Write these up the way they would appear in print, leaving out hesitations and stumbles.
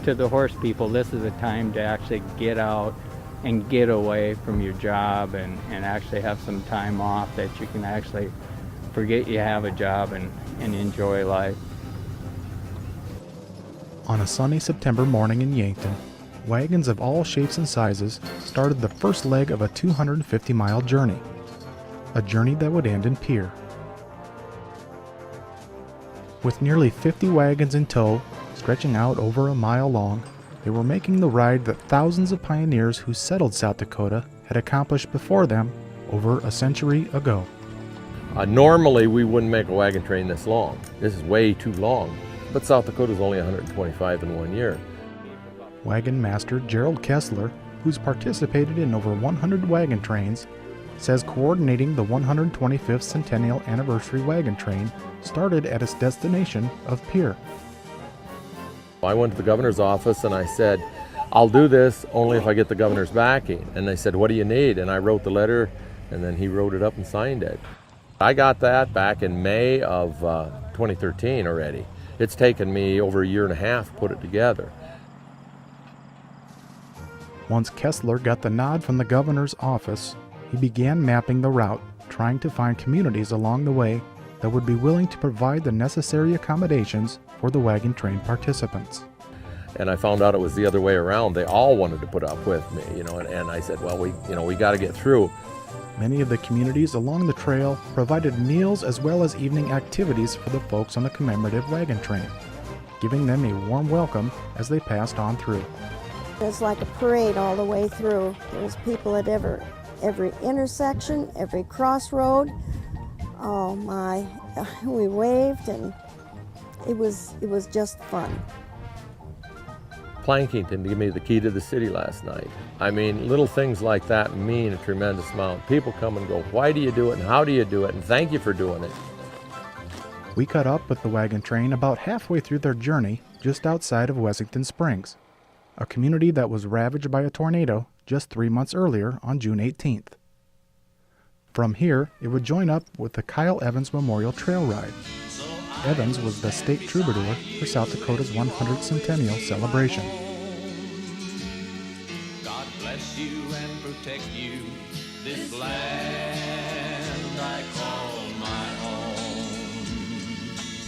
to the horse people, this is a time to actually get out and get away from your job and actually have some time off that you can actually forget you have a job and enjoy life. On a sunny September morning in Yankton, wagons of all shapes and sizes started the first leg of a 250-mile journey, a journey that would end in Pierre. With nearly 50 wagons in tow, stretching out over a mile long, they were making the ride that thousands of pioneers who settled South Dakota had accomplished before them over a century ago. Normally we wouldn't make a wagon train this long. This is way too long. But South Dakota is only 125 in 1 year. Wagon master Gerald Kessler, who's participated in over 100 wagon trains, says coordinating the 125th Centennial Anniversary wagon train started at its destination of Pierre. I went to the governor's office and I said, I'll do this only if I get the governor's backing. And they said, what do you need? And I wrote the letter, and then he wrote it up and signed it. I got that back in May of 2013 already. It's taken me over a year and a half to put it together. Once Kessler got the nod from the governor's office, he began mapping the route, trying to find communities along the way that would be willing to provide the necessary accommodations for the wagon train participants. And I found out it was the other way around. They all wanted to put up with me, and I said, well, we got to get through. Many of the communities along the trail provided meals as well as evening activities for the folks on the commemorative wagon train, giving them a warm welcome as they passed on through. It's like a parade all the way through. There's people at every intersection, every crossroad. Oh my, we waved, and it was just fun. Plankington gave me the key to the city last night. I mean, little things like that mean a tremendous amount. People come and go, why do you do it, and how do you do it, and thank you for doing it. We caught up with the wagon train about halfway through their journey just outside of Wessington Springs, a community that was ravaged by a tornado just 3 months earlier on June 18th. From here, it would join up with the Kyle Evans Memorial Trail Ride. Evans was the state troubadour for South Dakota's 100th centennial celebration. God bless you and protect you, this land I call my own.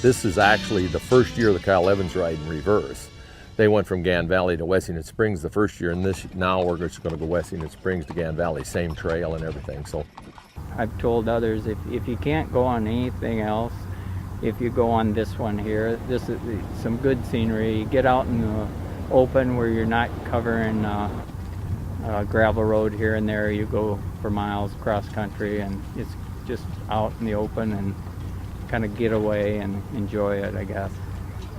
This is actually the first year of the Kyle Evans ride in reverse. They went from Gan Valley to Wessington Springs the first year, and now we're just going to go Wessington Springs to Gan Valley, same trail and everything. So I've told others, if you can't go on anything else, if you go on this one here, this is some good scenery. Get out in the open where you're not covering gravel road here and there. You go for miles cross country, and it's just out in the open and kind of get away and enjoy it, I guess.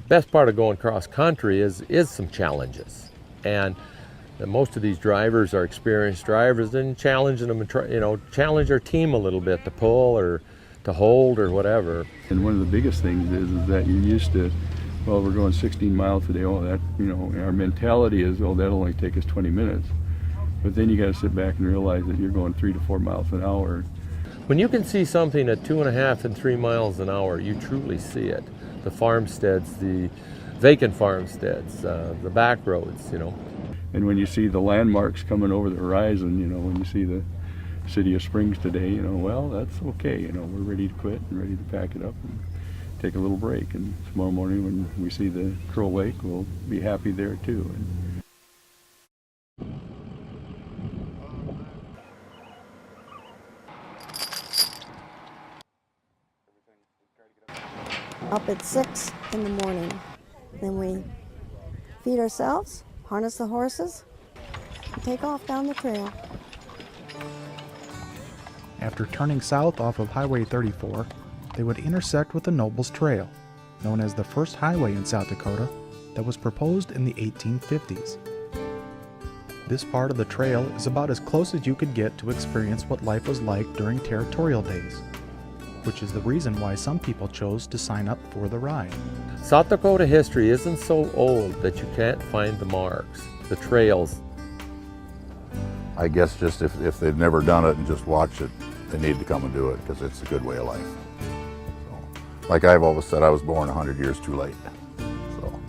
Best part of going cross country is some challenges, and most of these drivers are experienced drivers, and challenging them and challenge our team a little bit to pull or to hold or whatever. And one of the biggest things is that you're used to, well, we're going 16 miles today. Oh, that, our mentality is, oh, that'll only take us 20 minutes. But then you got to sit back and realize that you're going 3 to 4 miles an hour. When you can see something at 2.5 and 3 miles an hour, you truly see it. The farmsteads, the vacant farmsteads, the back roads, And when you see the landmarks coming over the horizon, when you see the city of Springs today, well, that's okay. We're ready to quit and ready to pack it up and take a little break. And tomorrow morning when we see the Crow Lake, we'll be happy there too. Up at 6 in the morning. Then we feed ourselves, harness the horses, and take off down the trail. After turning south off of Highway 34, they would intersect with the Nobles Trail, known as the first highway in South Dakota that was proposed in the 1850s. This part of the trail is about as close as you could get to experience what life was like during territorial days, which is the reason why some people chose to sign up for the ride. South Dakota history isn't so old that you can't find the marks, the trails. I guess just if they've never done it and just watched it, they need to come and do it because it's a good way of life. So, like I've always said, I was born 100 years too late. So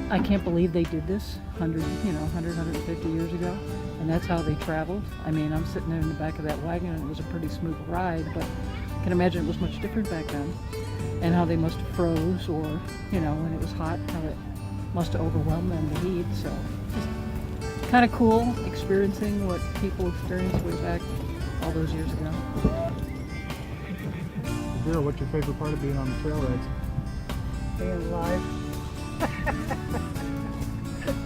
I can't believe they did this 150 years ago, and that's how they traveled. I mean, I'm sitting there in the back of that wagon, and it was a pretty smooth ride, but I can imagine it was much different back then, and how they must have froze, or, when it was hot, how it must have overwhelmed them, the heat. So just kind of cool experiencing what people experienced way back all those years ago. Bill, what's your favorite part of being on the trail rides? Being alive.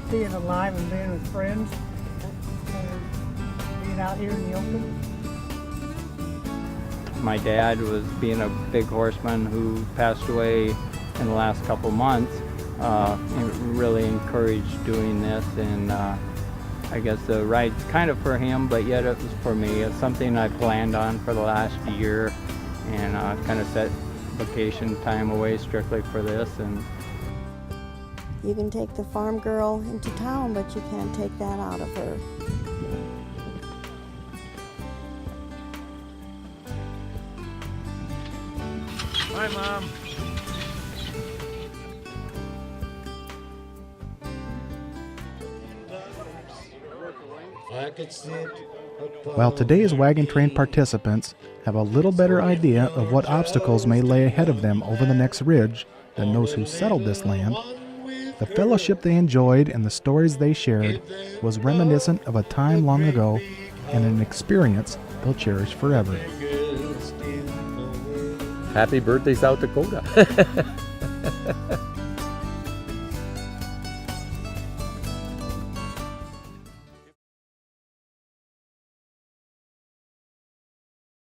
Being alive and being with friends. And being out here in the open. My dad was being a big horseman who passed away in the last couple months. He really encouraged doing this, and I guess the ride's kind of for him, but yet it was for me. It's something I planned on for the last year, and kind of set vacation time away strictly for this. And You can take the farm girl into town, but you can't take that out of her. Hi, Mom. While today's wagon train participants have a little better idea of what obstacles may lay ahead of them over the next ridge than those who settled this land, the fellowship they enjoyed and the stories they shared was reminiscent of a time long ago and an experience they'll cherish forever. Happy birthday, South Dakota.